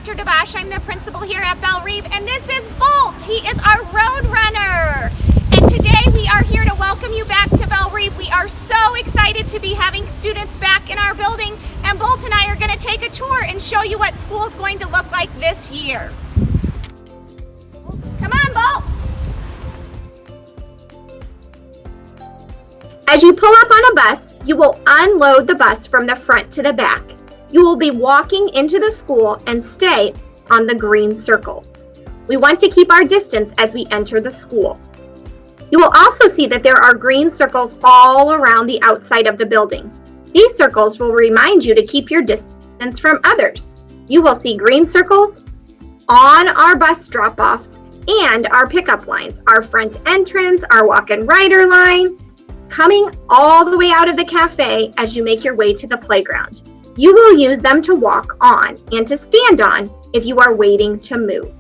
Dr. DeBosch. I'm the principal here at Bellerive, and this is Bolt. He is our road runner. And today we are here to welcome you back to Bellerive. We are so excited to be having students back in our building, and Bolt and I are going to take a tour and show you what school is going to look like this year. Come on, Bolt. As you pull up on a bus, you will unload the bus from the front to the back. You will be walking into the school and stay on the green circles. We want to keep our distance as we enter the school. You will also see that there are green circles all around the outside of the building. These circles will remind you to keep your distance from others. You will see green circles on our bus drop-offs and our pickup lines, our front entrance, our walk-in rider line, coming all the way out of the cafe as you make your way to the playground. You will use them to walk on and to stand on if you are waiting to move.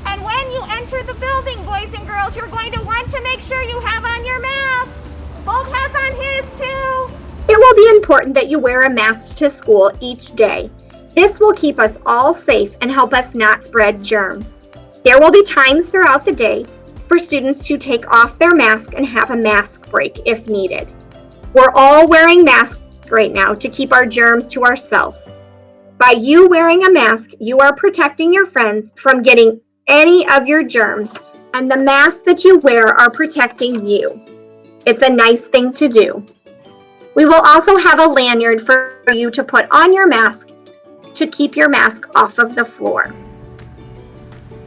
And when you enter the building, boys and girls, you're going to want to make sure you have on your mask. Bolt has on his too. It will be important that you wear a mask to school each day. This will keep us all safe and help us not spread germs. There will be times throughout the day for students to take off their mask and have a mask break if needed. We're all wearing masks right now to keep our germs to ourselves. By you wearing a mask, you are protecting your friends from getting any of your germs, and the masks that you wear are protecting you. It's a nice thing to do. We will also have a lanyard for you to put on your mask to keep your mask off of the floor.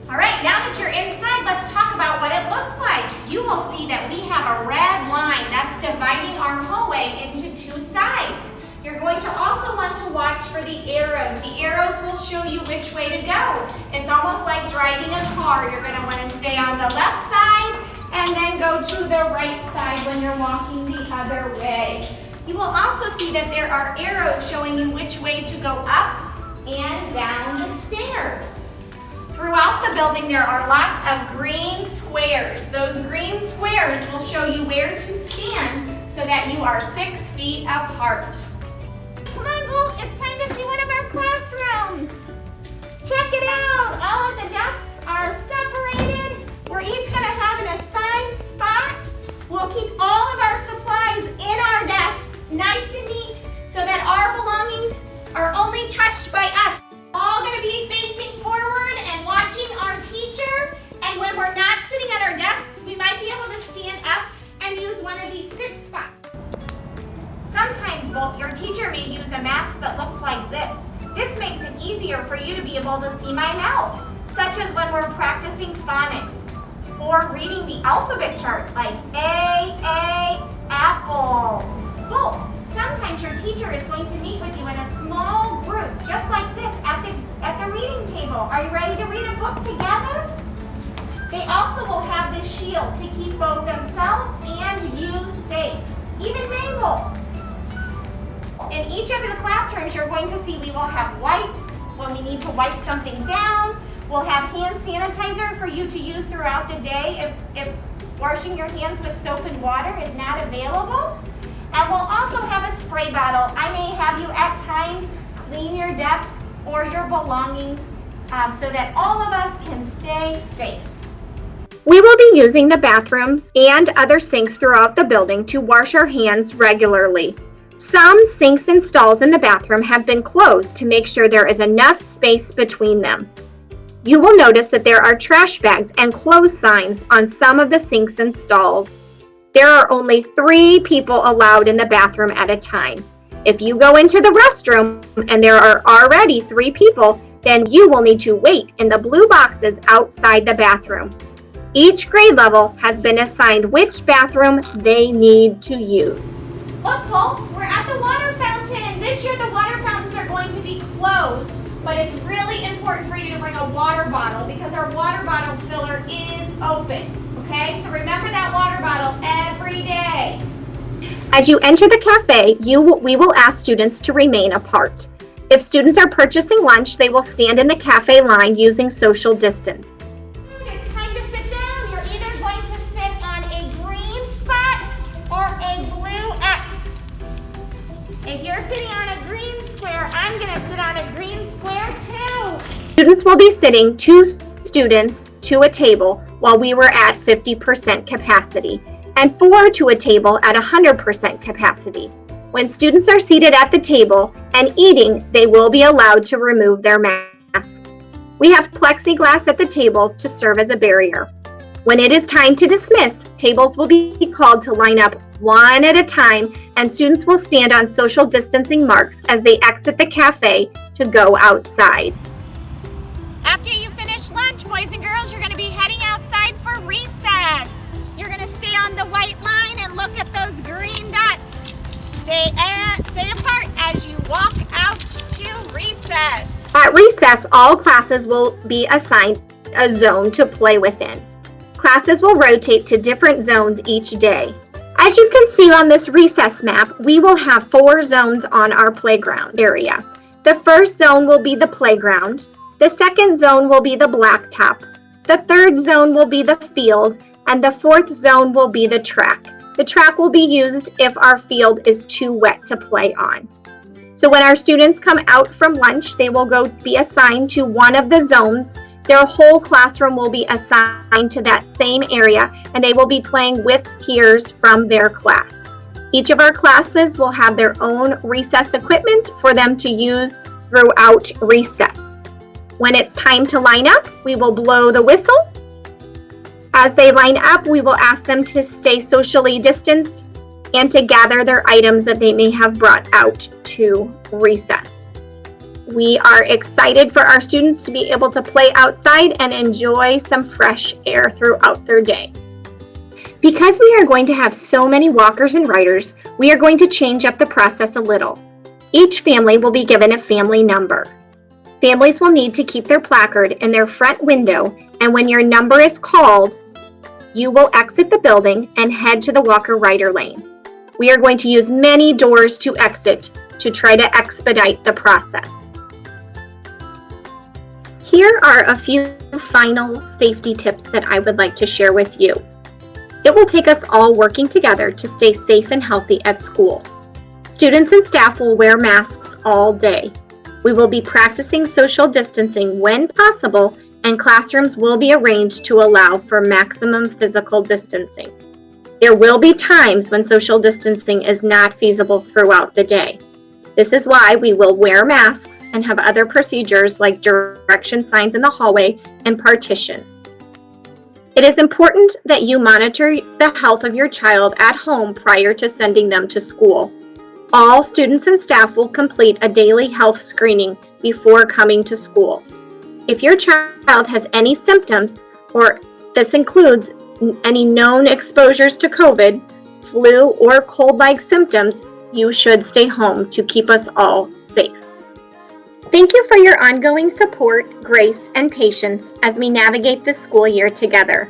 All right, now that you're inside, let's talk about what it looks like. You will see that we have a red line that's dividing our hallway into two sides. You're going to also want to watch for the arrows. The arrows will show you which way to go. It's almost like driving a car. You're going to want to stay on the left side and then go to the right side when you're walking the other way. You will also see that there are arrows showing you which way to go up and down the stairs. Throughout the building, there are lots of green squares. Those green squares will show you where to stand so that you are 6 feet apart. Come on, Bolt, it's time to see one of our classrooms. Check it out. All of the desks are separated. We're each going to have an assigned spot. We'll keep all of our supplies in our desks, nice and neat, so that our belongings are only touched by us. All going to be facing forward and watching our teacher. And when we're not sitting at our desks, we might be able to stand up and use one of these sit spots. Sometimes, Bolt, your teacher may use a mask that looks like this. This makes it easier for you to be able to see my mouth, such as when we're practicing phonics or reading the alphabet chart like A, apple. Bolt, sometimes your teacher is going to meet with you in a small group, just like this, at the reading table. Are you ready to read a book together? They also will have this shield to keep both themselves and you safe. Even Mabel. In each of the classrooms, you're going to see we will have wipes when we need to wipe something down. We'll have hand sanitizer for you to use throughout the day if washing your hands with soap and water is not available. And we'll also have a spray bottle. I may have you at times clean your desk or your belongings so that all of us can stay safe. We will be using the bathrooms and other sinks throughout the building to wash our hands regularly. Some sinks and stalls in the bathroom have been closed to make sure there is enough space between them. You will notice that there are trash bags and close signs on some of the sinks and stalls. There are only 3 people allowed in the bathroom at a time. If you go into the restroom and there are already 3 people, then you will need to wait in the blue boxes outside the bathroom. Each grade level has been assigned which bathroom they need to use. Look, Bolt, we're at the water fountain. This year the water fountains are going to be closed, but it's really important for you to bring a water bottle because our water bottle filler is open. Okay, so remember that water bottle every day. As you enter the cafe, we will ask students to remain apart. If students are purchasing lunch, they will stand in the cafe line using social distance. It's time to sit down. You're either going to sit on a green spot or a blue X. If you're sitting on a green square, I'm going to sit on a Students will be sitting 2 students to a table while we were at 50% capacity, and 4 to a table at 100% capacity. When students are seated at the table and eating, they will be allowed to remove their masks. We have plexiglass at the tables to serve as a barrier. When it is time to dismiss, tables will be called to line up one at a time, and students will stand on social distancing marks as they exit the cafe to go outside. After you finish lunch, boys and girls, you're going to be heading outside for recess. You're going to stay on the white line and look at those green dots. Stay apart as you walk out to recess. At recess, all classes will be assigned a zone to play within. Classes will rotate to different zones each day. As you can see on this recess map, we will have 4 zones on our playground area. The first zone will be the playground. The second zone will be the blacktop. The third zone will be the field, and the fourth zone will be the track. The track will be used if our field is too wet to play on. So when our students come out from lunch, they will be assigned to one of the zones. Their whole classroom will be assigned to that same area, and they will be playing with peers from their class. Each of our classes will have their own recess equipment for them to use throughout recess. When it's time to line up, we will blow the whistle. As they line up, we will ask them to stay socially distanced and to gather their items that they may have brought out to recess. We are excited for our students to be able to play outside and enjoy some fresh air throughout their day. Because we are going to have so many walkers and riders, we are going to change up the process a little. Each family will be given a family number. Families will need to keep their placard in their front window, and when your number is called, you will exit the building and head to the walker-rider lane. We are going to use many doors to exit to try to expedite the process. Here are a few final safety tips that I would like to share with you. It will take us all working together to stay safe and healthy at school. Students and staff will wear masks all day. We will be practicing social distancing when possible, and classrooms will be arranged to allow for maximum physical distancing. There will be times when social distancing is not feasible throughout the day. This is why we will wear masks and have other procedures like direction signs in the hallway and partitions. It is important that you monitor the health of your child at home prior to sending them to school. All students and staff will complete a daily health screening before coming to school. If your child has any symptoms, or this includes any known exposures to COVID, flu, or cold-like symptoms, you should stay home to keep us all safe. Thank you for your ongoing support, grace, and patience as we navigate this school year together.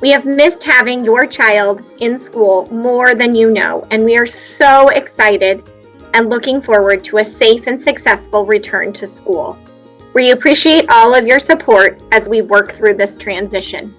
We have missed having your child in school more than you know, and we are so excited and looking forward to a safe and successful return to school. We appreciate all of your support as we work through this transition.